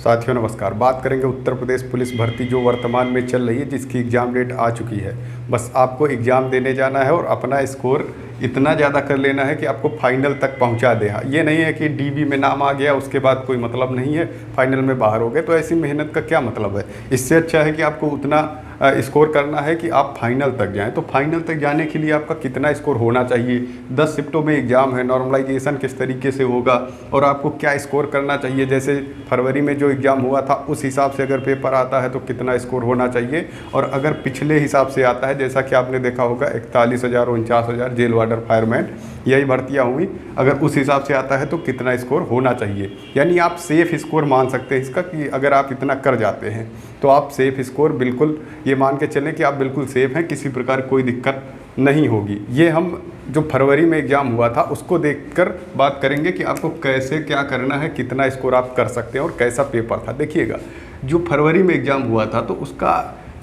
साथियों नमस्कार। बात करेंगे उत्तर प्रदेश पुलिस भर्ती जो वर्तमान में चल रही है, जिसकी एग्ज़ाम डेट आ चुकी है। बस आपको एग्ज़ाम देने जाना है और अपना स्कोर इतना ज़्यादा कर लेना है कि आपको फाइनल तक पहुंचा दे। ये नहीं है कि डीबी में नाम आ गया उसके बाद कोई मतलब नहीं है, फाइनल में बाहर हो गए, तो ऐसी मेहनत का क्या मतलब है। इससे अच्छा है कि आपको उतना स्कोर करना है कि आप फाइनल तक जाएं। तो फाइनल तक जाने के लिए आपका कितना स्कोर होना चाहिए, 10 शिफ्टों में एग्ज़ाम है, नॉर्मलाइजेशन किस तरीके से होगा और आपको क्या स्कोर करना चाहिए। जैसे फरवरी में जो एग्ज़ाम हुआ था उस हिसाब से अगर पेपर आता है तो कितना स्कोर होना चाहिए, और अगर पिछले हिसाब से आता है, जैसा कि आपने देखा होगा 41,000 49,000 जेल वार्डर फायरमैन यही भर्तियाँ हुई, अगर उस हिसाब से आता है तो कितना स्कोर होना चाहिए। यानी आप सेफ़ स्कोर मान सकते हैं इसका कि अगर आप इतना कर जाते हैं तो आप सेफ़ स्कोर बिल्कुल ये मान के चलें कि आप बिल्कुल सेफ़ हैं, किसी प्रकार कोई दिक्कत नहीं होगी। ये हम जो फरवरी में एग्ज़ाम हुआ था उसको देखकर बात करेंगे कि आपको कैसे क्या करना है, कितना स्कोर आप कर सकते हैं और कैसा पेपर था। देखिएगा, जो फरवरी में एग्ज़ाम हुआ था तो उसका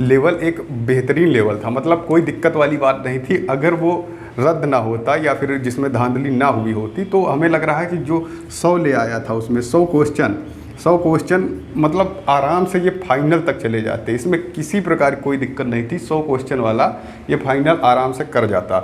लेवल एक बेहतरीन लेवल था, मतलब कोई दिक्कत वाली बात नहीं थी। अगर वो रद्द ना होता या फिर जिसमें धांधली ना हुई होती तो हमें लग रहा है कि जो 100 ले आया था उसमें 100 क्वेश्चन मतलब आराम से ये फाइनल तक चले जाते। इसमें किसी प्रकार की कोई दिक्कत नहीं थी, 100 क्वेश्चन वाला ये फाइनल आराम से कर जाता।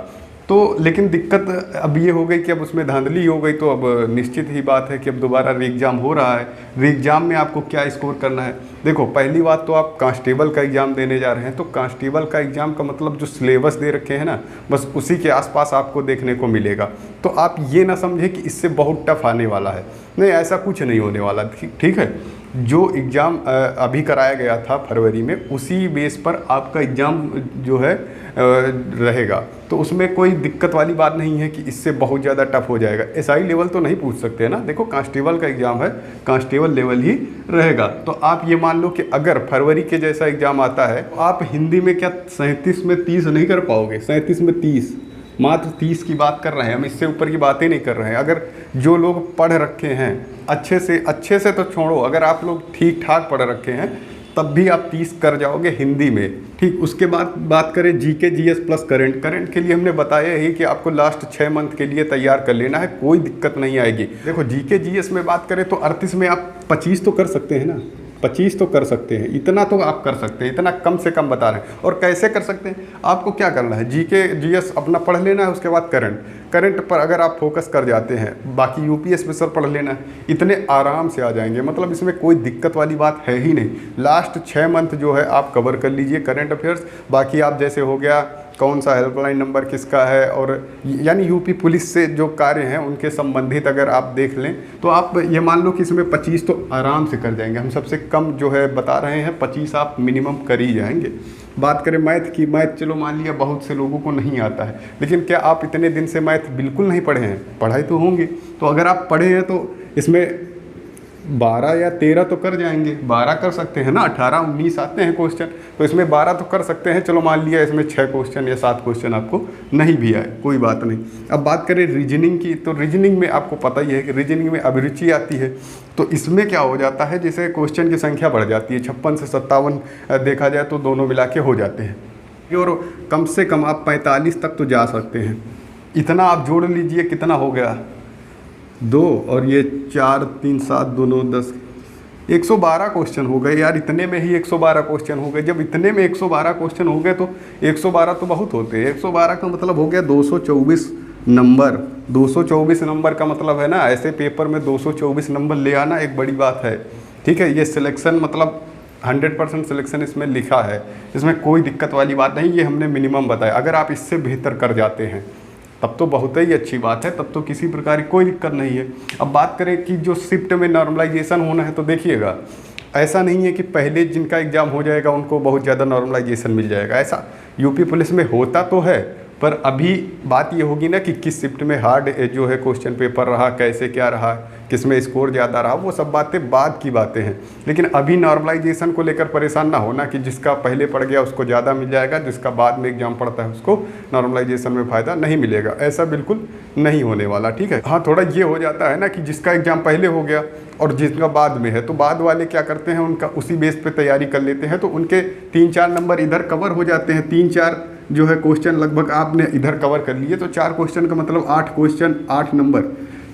तो लेकिन दिक्कत अब ये हो गई कि अब उसमें धांधली हो गई, तो अब निश्चित ही बात है कि अब दोबारा री एग्ज़ाम हो रहा है। री एग्ज़ाम में आपको क्या स्कोर करना है। देखो, पहली बात तो आप कांस्टेबल का एग्ज़ाम देने जा रहे हैं, तो कांस्टेबल का एग्ज़ाम का मतलब जो सिलेबस दे रखे हैं ना, बस उसी के आसपास आपको देखने को मिलेगा। तो आप ये ना समझें कि इससे बहुत टफ आने वाला है, नहीं, ऐसा कुछ नहीं होने वाला। ठीक है, जो एग्ज़ाम अभी कराया गया था फरवरी में, उसी बेस पर आपका एग्ज़ाम जो है रहेगा। तो उसमें कोई दिक्कत वाली बात नहीं है कि इससे बहुत ज़्यादा टफ हो जाएगा। एसआई लेवल तो नहीं पूछ सकते ना, देखो कांस्टेबल का एग्ज़ाम है, कांस्टेबल लेवल ही रहेगा। तो आप ये मान लो कि अगर फरवरी के जैसा एग्ज़ाम आता है तो आप हिंदी में क्या 37 में 30 नहीं कर पाओगे। 37 में 30, मात्र 30 की बात कर रहे हैं हम, इससे ऊपर की बातें नहीं कर रहे हैं। अगर जो लोग पढ़ रखे हैं अच्छे से तो छोड़ो, अगर आप लोग ठीक ठाक पढ़ रखे हैं तब भी आप 30 कर जाओगे हिंदी में। ठीक, उसके बाद बात करें जीके जीएस प्लस करंट के लिए हमने बताया ही कि आपको लास्ट 6 मंथ के लिए तैयार कर लेना है, कोई दिक्कत नहीं आएगी। देखो, जीके जीएस में बात करें तो 38 में आप 25 तो कर सकते हैं ना, 25 तो कर सकते हैं, इतना तो आप कर सकते हैं, इतना कम से कम बता रहे हैं। और कैसे कर सकते हैं, आपको क्या करना है, जीके जीएस अपना पढ़ लेना है, उसके बाद करंट पर अगर आप फोकस कर जाते हैं, बाकी यूपी स्पेशल पढ़ लेना है, इतने आराम से आ जाएंगे। मतलब इसमें कोई दिक्कत वाली बात है ही नहीं। लास्ट 6 मंथ जो है आप कवर कर लीजिए करंट अफेयर्स। बाकी आप जैसे हो गया कौन सा हेल्पलाइन नंबर किसका है, और यानी यूपी पुलिस से जो कार्य हैं उनके संबंधित अगर आप देख लें तो आप ये मान लो कि इसमें 25 तो आराम से कर जाएंगे। हम सबसे कम जो है बता रहे हैं, 25 आप मिनिमम कर ही जाएंगे। बात करें मैथ की, मैथ चलो मान लिया बहुत से लोगों को नहीं आता है, लेकिन क्या आप इतने दिन से मैथ बिल्कुल नहीं पढ़े हैं, पढ़ाई तो होंगी। तो अगर आप पढ़े हैं तो इसमें 12 या 13 तो कर जाएंगे, 12 कर सकते हैं ना, 18 19 आते हैं क्वेश्चन, तो इसमें 12 तो कर सकते हैं। चलो मान लिया इसमें 6 क्वेश्चन या 7 क्वेश्चन आपको नहीं भी आए, कोई बात नहीं। अब बात करें रीजनिंग की, तो रीजनिंग में आपको पता ही है कि रीजनिंग में अभिरुचि आती है, तो इसमें क्या हो जाता है, जैसे क्वेश्चन की संख्या बढ़ जाती है, 56 से 57 देखा जाए तो दोनों मिला के हो जाते हैं, और कम से कम आप 45 तक तो जा सकते हैं। इतना आप जोड़ लीजिए, कितना हो गया, 2 और ये 4 3 7 2 9 10, 112 क्वेश्चन हो गए यार। इतने में ही 112 क्वेश्चन हो गए। जब इतने में 112 क्वेश्चन हो गए तो 112 तो बहुत होते हैं। 112 का मतलब हो गया 224 नंबर। 224 नंबर का मतलब है ना, ऐसे पेपर में 224 नंबर ले आना एक बड़ी बात है। ठीक है, ये सिलेक्शन मतलब 100% सिलेक्शन इसमें लिखा है, इसमें कोई दिक्कत वाली बात नहीं। ये हमने मिनिमम बताया, अगर आप इससे बेहतर कर जाते हैं तब तो बहुत ही अच्छी बात है, तब तो किसी प्रकार की कोई दिक्कत नहीं है। अब बात करें कि जो शिफ्ट में नॉर्मलाइजेशन होना है, तो देखिएगा ऐसा नहीं है कि पहले जिनका एग्ज़ाम हो जाएगा उनको बहुत ज़्यादा नॉर्मलाइजेशन मिल जाएगा। ऐसा यूपी पुलिस में होता तो है, पर अभी बात ये होगी ना कि किस शिफ्ट में हार्ड जो है क्वेश्चन पेपर रहा, कैसे क्या रहा, किस में स्कोर ज़्यादा रहा, वो सब बातें बाद की बातें हैं। लेकिन अभी नॉर्मलाइजेशन को लेकर परेशान ना होना कि जिसका पहले पड़ गया उसको ज़्यादा मिल जाएगा, जिसका बाद में एग्जाम पड़ता है उसको नॉर्मलाइजेशन में फ़ायदा नहीं मिलेगा, ऐसा बिल्कुल नहीं होने वाला। ठीक है, हाँ थोड़ा ये हो जाता है ना कि जिसका एग्ज़ाम पहले हो गया और जिसका बाद में है, तो बाद वाले क्या करते हैं, उनका उसी बेस पे तैयारी कर लेते हैं, तो उनके 3-4 नंबर इधर कवर हो जाते हैं। 3-4 जो है क्वेश्चन लगभग आपने इधर कवर कर लिए, तो 4 क्वेश्चन का मतलब 8 क्वेश्चन 8 नंबर,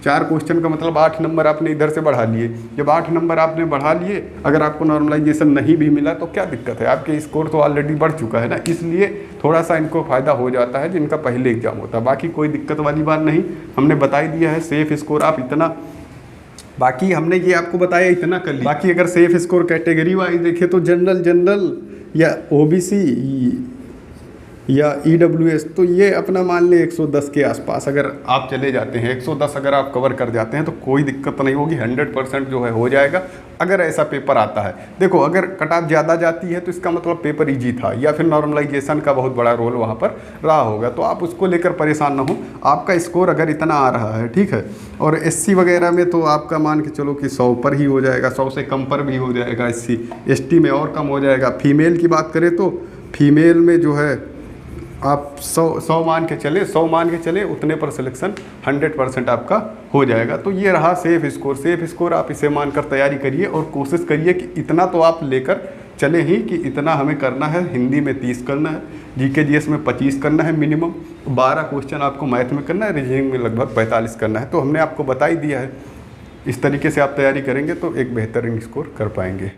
4 क्वेश्चन का मतलब 8 नंबर आपने इधर से बढ़ा लिए। जब 8 नंबर आपने बढ़ा लिए, अगर आपको नॉर्मलाइजेशन नहीं भी मिला तो क्या दिक्कत है, आपके स्कोर तो ऑलरेडी बढ़ चुका है ना, इसलिए थोड़ा सा इनको फ़ायदा हो जाता है जिनका पहले एग्जाम होता है। बाकी कोई दिक्कत वाली बात नहीं, हमने बता ही दिया है। सेफ स्कोर आप इतना, बाकी हमने ये आपको बताया इतना कर लिया। बाकी अगर सेफ स्कोर कैटेगरी वाइज देखें तो जनरल या ओबीसी या ईडब्ल्यूएस, तो ये अपना मान लें 110 के आसपास अगर आप चले जाते हैं, 110 अगर आप कवर कर जाते हैं तो कोई दिक्कत नहीं होगी, 100% जो है हो जाएगा अगर ऐसा पेपर आता है। देखो अगर कट ऑफ ज़्यादा जाती है तो इसका मतलब पेपर ईजी था या फिर नॉर्मलाइजेशन का बहुत बड़ा रोल वहाँ पर रहा होगा, तो आप उसको लेकर परेशान ना हो। आपका स्कोर अगर इतना आ रहा है, ठीक है, और एससी वगैरह में तो आपका मान के चलो कि 100 पर ही हो जाएगा, 100 से कम पर भी हो जाएगा, एससी एसटी में और कम हो जाएगा। फीमेल की बात करें तो फीमेल में जो है आप 100 मान के चले उतने पर सिलेक्शन 100% आपका हो जाएगा। तो ये रहा सेफ स्कोर आप इसे मानकर तैयारी करिए और कोशिश करिए कि इतना तो आप लेकर चले ही कि इतना हमें करना है। हिंदी में 30 करना है, जीके जीएस में 25 करना है मिनिमम, 12 क्वेश्चन आपको मैथ में करना है, रीजनिंग में लगभग 45 करना है। तो हमने आपको बता ही दिया है, इस तरीके से आप तैयारी करेंगे तो एक बेहतरीन स्कोर कर पाएंगे।